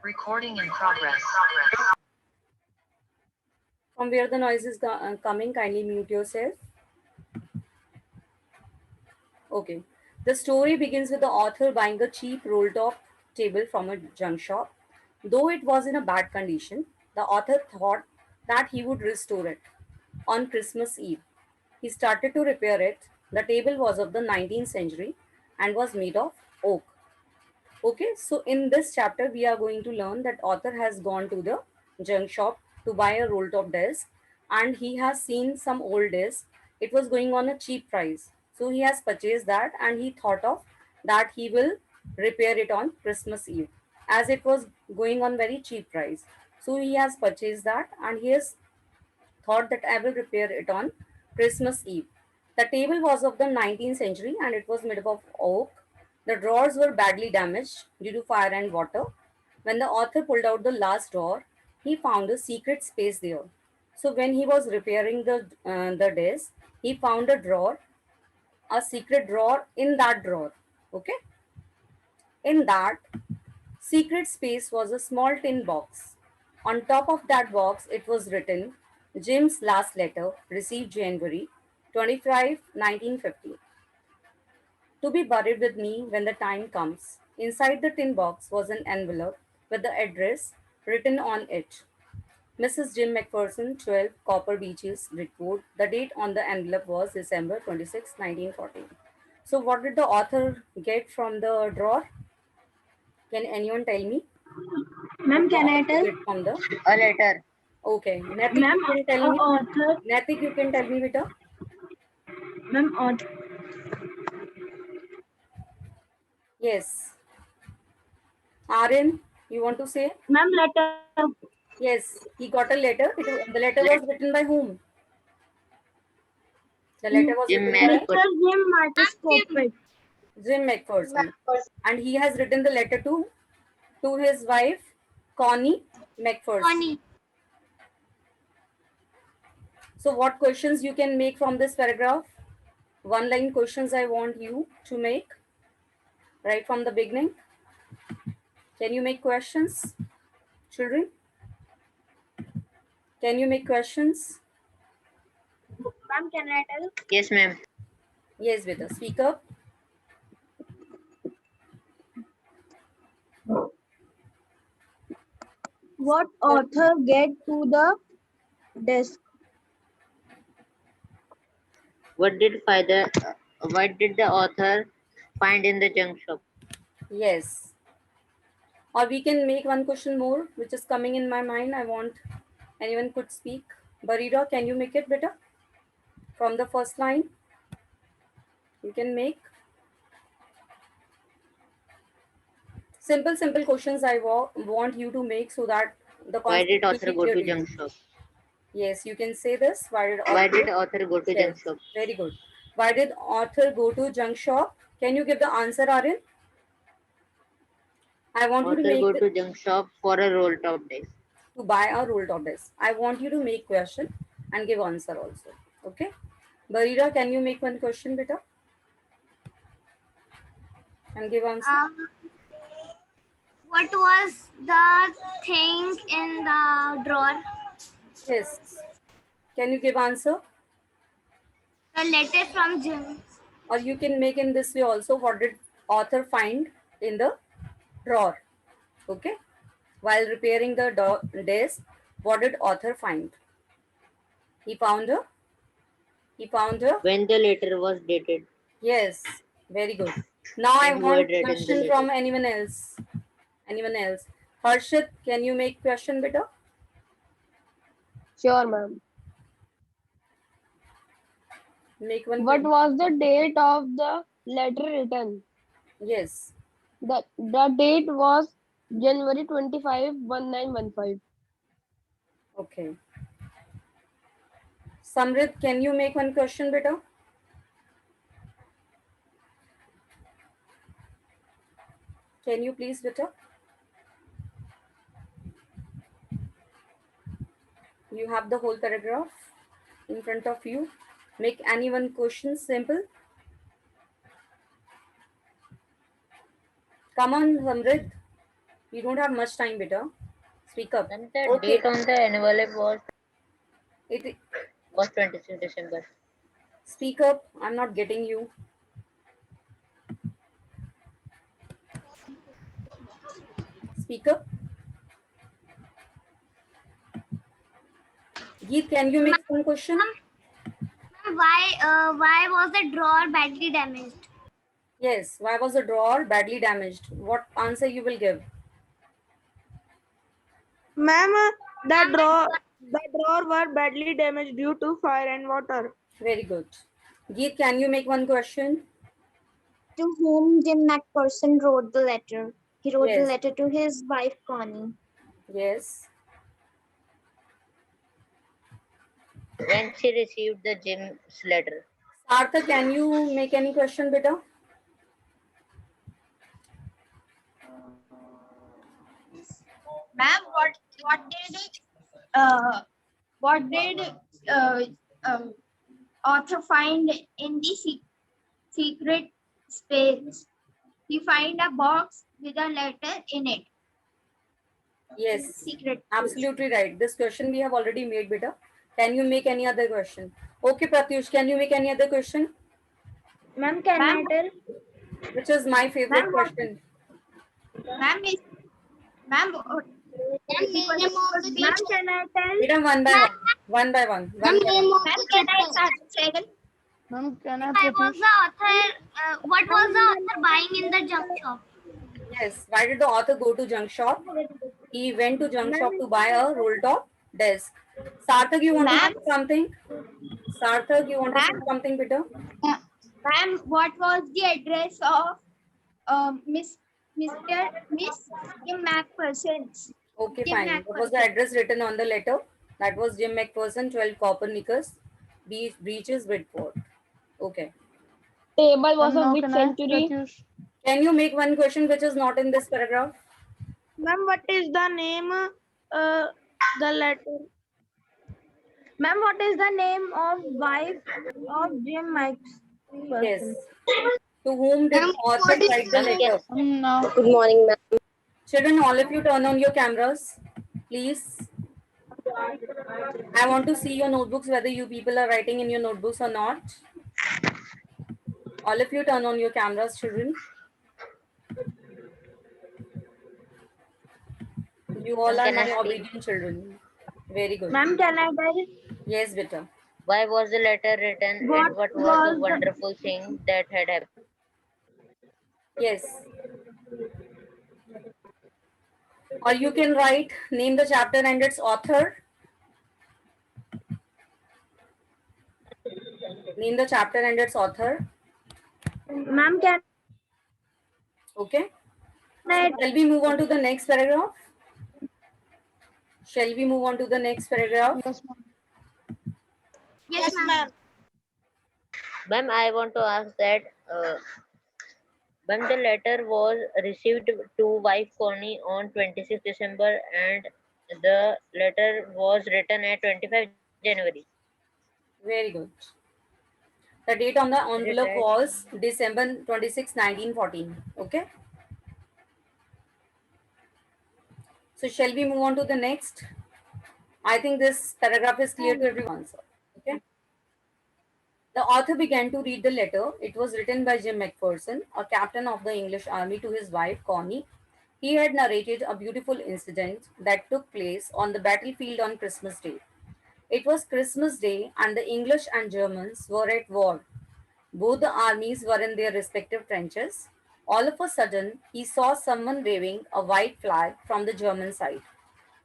Recording in progress. From where the noise is coming, kindly mute yourself. Okay. The story begins with the author buying a cheap roll top table from a junk shop. Though it was in a bad condition, the author thought that he would restore it on Christmas Eve. He started to repair it. The table was of the 19th century and was made of oak. Okay, so in this chapter, we are going to learn that author has gone to the junk shop to buy a roll top desk and he has seen some old desk. It was going on a cheap price. So he has purchased that and he thought of that he will repair it on Christmas Eve as it was going on very cheap price. So he has purchased that and he has thought that I will repair it on Christmas Eve. The table was of the 19th century and it was made of oak. The drawers were badly damaged due to fire and water. When the author pulled out the last drawer, he found a secret space there. So when he was repairing the desk, he found a secret drawer in that drawer. Okay, in that secret space was a small tin box. On top of that box, it was written, Jim's last letter, received January 25, 1950. To be buried with me when the time comes. Inside the tin box was an envelope with the address written on it. Mrs. Jim McPherson, 12 Copper Beaches, Bridgeport. The date on the envelope was December 26, 1914. So, what did the author get from the drawer? Can anyone tell me? What Ma'am, the can I author tell? get from the? A letter. Okay, Natik, Ma'am, you can tell me. author. Natik, you can tell me, beta. Ma'am, author. Yes. Aryan, you want to say? Ma'am, letter. Yes, he got a letter. The letter was written by whom? The letter was Jim written by Mr. McPherson. Jim Microscopic. Jim McPherson, and he has written the letter to his wife Connie McPherson. So, what questions you can make from this paragraph? One line questions I want you to make right from the beginning. Can you make questions, children? Can you make questions? Ma'am, can I tell? Yes, ma'am. Yes, Vita. Speak up. What author get to the desk? What did the author find in the junk shop? Yes. Or we can make one question more, which is coming in my mind. I want anyone could speak. Barira, can you make it better? From the first line, you can make simple questions. I want you to make so that the Why did concept will author be go clear to to you. junk shop? Yes, you can say this. Why did Why author? did author go to junk Yes, shop? very good. Why did author go to junk shop? Can you give the answer, Aryan? I want you to Author make go to junk shop for a roll top desk. to buy a roll top desk. I want you to make question and give answer also. Okay. Barira, can you make one question, beta? And give answer. What was the thing in the drawer? Yes. Can you give answer? The letter from Jim. Or you can make in this way also. What did author find in the drawer? Okay. While repairing the desk, what did author find? He found a. He found a. When the letter was dated Yes. Very good. Now I and who had want written the question letter. from anyone else. Anyone else? Harshit, can you make question better? Sure, ma'am. Make one. What was the date of the letter written? Yes. The date was January 25, 1915. Okay. Samrit, can you make one question better? Can you please better? You have the whole paragraph in front of you. Make any one question simple. Come on, Samrit. You don't have much time, beta. Speak up. Ma'am, the Okay. date on the envelope It. was 26 December. Speak up. I'm not getting you. Speak up. Geet, can you make some question? Why was the drawer badly damaged? Yes. Why was the drawer badly damaged? What answer you will give? Ma'am, the drawer were badly damaged due to fire and water. Very good. Geet, can you make one question? To whom Jim McPherson wrote the letter. He wrote the Yes. letter to his wife Connie. Yes. When she received the Jim's letter. Sartha, can you make any question, beta? Ma'am, what did uh, um, author find in the secret space? He find a box with a letter in it. Yes. Secret. Absolutely right. This question we have already made, beta. Can you make any other question? Okay, Pratyush, can you make any other question? Ma'am, can I tell? Which is my favorite Ma'am, question. Ma'am, ma'am, ma'am, can I tell? Beta, one by one. One by one. One by one. Ma'am, can I start second? Ma'am, can I Why was Pratyush? the author? What was the author buying in the junk shop? Yes. Why did the author go to junk shop? He went to junk shop to buy a roll top desk. Sarthak, you want to Ma'am, say something? Sarthak, you want to say Ma'am, something, beta? ma'am, what was the address of Miss Jim McPherson's? Okay, Jim fine. What was the McPherson. address written on the letter? That was Jim McPherson, 12 Copernicus, Breaches, Whitford. Okay. Table was Ma'am, of now which can I century? Pratyush? Can you make one question which is not in this paragraph? Ma'am, what is the name? The letter. Ma'am, what is the name of wife of Jim Yes. McPherson? To whom did the author write the Ma'am, letter? Now. Good morning, ma'am. Children, all of you turn on your cameras, please. I want to see your notebooks, whether you people are writing in your notebooks or not. All of you turn on your cameras, children. You all Ma'am, are can I my speak? obedient children. Very good. Ma'am, can I tell? Yes, beta. Why was the letter written What and what was the was the wonderful thing that had happened? Yes. Or you can write, name the chapter and its author. Name the chapter and its author. ma'am? Can Okay. I? Shall we move on to the next paragraph? Shall we move on to the next paragraph? Yes, ma'am. Yes, ma'am. Ma'am, I want to ask that when the letter was received to wife Connie on 26 December and the letter was written at 25 January. Very good. The date on the Is it envelope right? was December 26, 1914. Okay. So shall we move on to the next? I think this paragraph is clear to everyone. Sir. Okay. The author began to read the letter. It was written by Jim McPherson, a captain of the English army, to his wife Connie. He had narrated a beautiful incident that took place on the battlefield on Christmas Day. It was Christmas Day, and the English and Germans were at war. Both the armies were in their respective trenches. All of a sudden, he saw someone waving a white flag from the German side.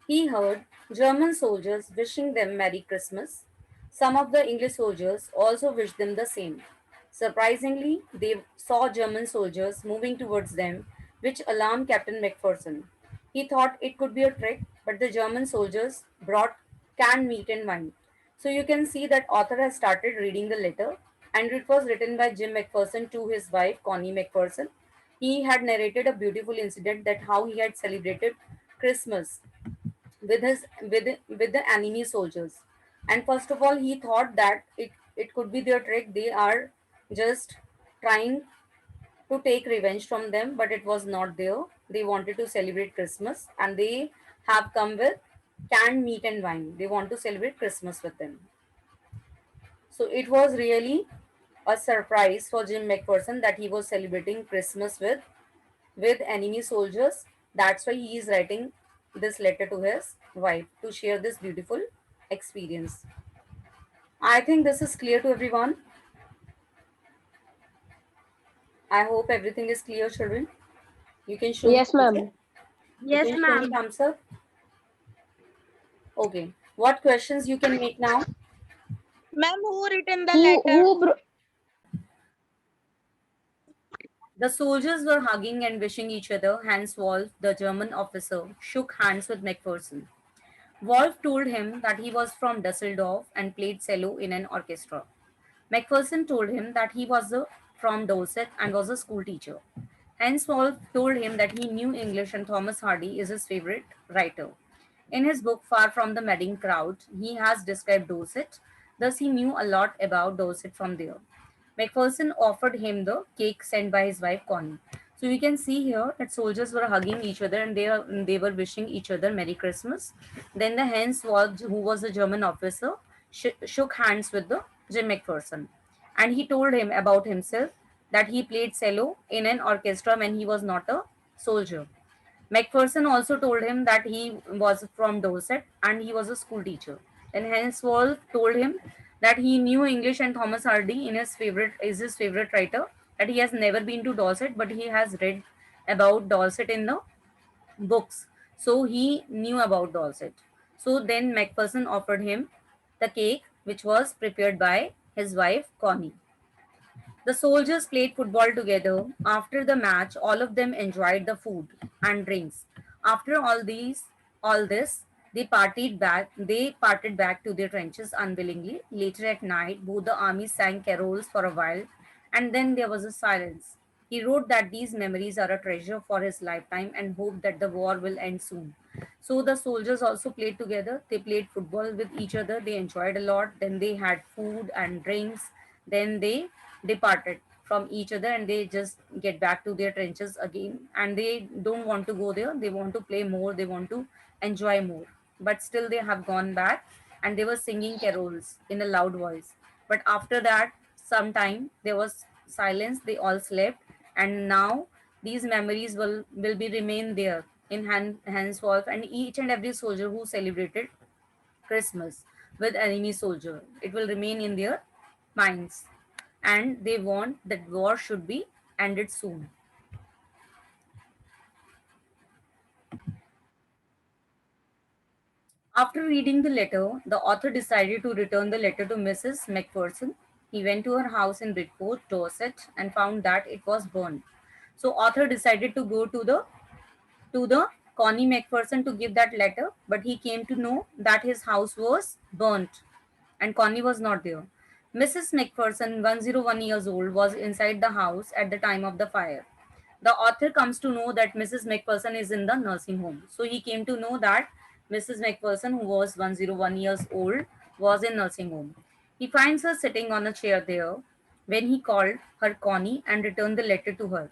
He heard German soldiers wishing them Merry Christmas. Some of the English soldiers also wished them the same. Surprisingly, they saw German soldiers moving towards them, which alarmed Captain McPherson. He thought it could be a trick, but the German soldiers brought canned meat and wine. So you can see that author has started reading the letter, and it was written by Jim McPherson to his wife Connie McPherson. He had narrated a beautiful incident that how he had celebrated Christmas with the enemy soldiers. And first of all, he thought that it could be their trick. They are just trying to take revenge from them, but it was not there. they wanted to celebrate Christmas, and they have come with canned meat and wine. They want to celebrate Christmas with them. So it was really a surprise for Jim McPherson that he was celebrating Christmas with enemy soldiers. That's why he is writing this letter to his wife to share this beautiful experience. I think this is clear to everyone. I hope everything is clear, children. You can show me Yes, thumbs up. ma'am. You Yes, can show me ma'am. thumbs up. Okay. What questions you can make now? Ma'am, who written the Who letter? who bro- The soldiers were hugging and wishing each other. Hans Wolf, the German officer, shook hands with McPherson. Wolf told him that he was from Dusseldorf and played cello in an orchestra. McPherson told him that he was from Dorset and was a school teacher. Hans Wolf told him that he knew English and Thomas Hardy is his favorite writer. In his book Far from the Madding Crowd, he has described Dorset, thus he knew a lot about Dorset from there. McPherson offered him the cake sent by his wife Connie. So we can see here that soldiers were hugging each other and they were wishing each other Merry Christmas. Then the Hans Wolf, who was a German officer, shook hands with the Jim McPherson, and he told him about himself that he played cello in an orchestra when he was not a soldier. McPherson also told him that he was from Dorset and he was a school teacher. And Hans Wolf told him that he knew English and Thomas Hardy is his favorite writer, that he has never been to Dorset, but he has read about Dorset in the books. So he knew about Dorset. So then McPherson offered him the cake, which was prepared by his wife Connie. The soldiers played football together. After the match, all of them enjoyed the food and drinks. After all this, they parted back to their trenches unwillingly. Later at night, both the armies sang carols for a while, and then there was a silence. He wrote that these memories are a treasure for his lifetime and hoped that the war will end soon. So the soldiers also played together. They played football with each other. They enjoyed a lot. Then they had food and drinks. Then they departed from each other and they just get back to their trenches again, and they don't want to go there. They want to play more, they want to enjoy more, but still they have gone back and they were singing carols in a loud voice. But after that, sometime there was silence, they all slept, and now these memories will be remain there in Hans Wolf and each and every soldier who celebrated Christmas with enemy soldier. It will remain in their minds, and they want that war should be ended soon. After reading the letter, the author decided to return the letter to Mrs. McPherson. He went to her house in Bridport, Dorset, and found that it was burned. So author decided to go to the Connie McPherson to give that letter, but he came to know that his house was burnt and Connie was not there. Mrs. McPherson, 101 years old, was inside the house at the time of the fire. The author comes to know that Mrs. McPherson is in the nursing home. So he came to know that Mrs. McPherson, who was 101 years old, was in nursing home. He finds her sitting on a chair there when he called her Connie and returned the letter to her.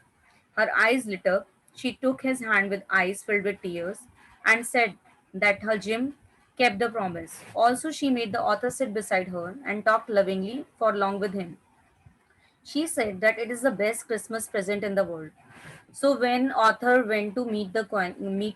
Her eyes lit up. She took his hand with eyes filled with tears and said that her Jim kept the promise. Also, she made the author sit beside her and talked lovingly for long with him. She said that it is the best Christmas present in the world. So when author went to meet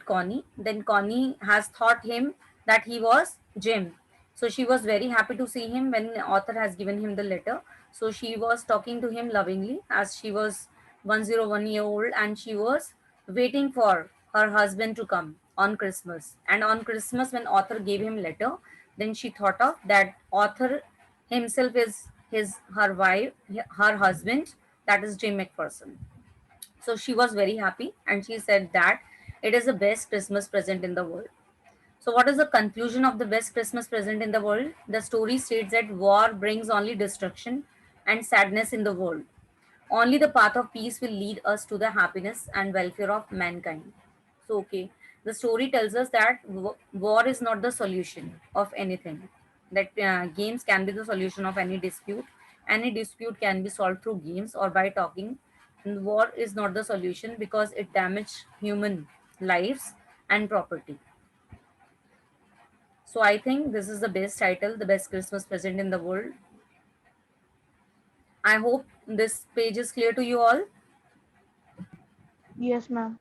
Connie, then Connie has thought him that he was Jim. So she was very happy to see him when author has given him the letter. So she was talking to him lovingly as she was 101-year old and she was waiting for her husband to come on Christmas. And on Christmas when author gave him letter, then she thought of that author himself is her wife, her husband, that is Jim McPherson. So she was very happy and she said that it is the best Christmas present in the world. So, what is the conclusion of the best Christmas present in the world? The story states that war brings only destruction and sadness in the world. Only the path of peace will lead us to the happiness and welfare of mankind. So, okay, the story tells us that war is not the solution of anything. That games can be the solution of any dispute. Any dispute can be solved through games or by talking War is not the solution because it damaged human lives and property. So I think this is the best title, the best Christmas present in the world. I hope this page is clear to you all. Yes, ma'am.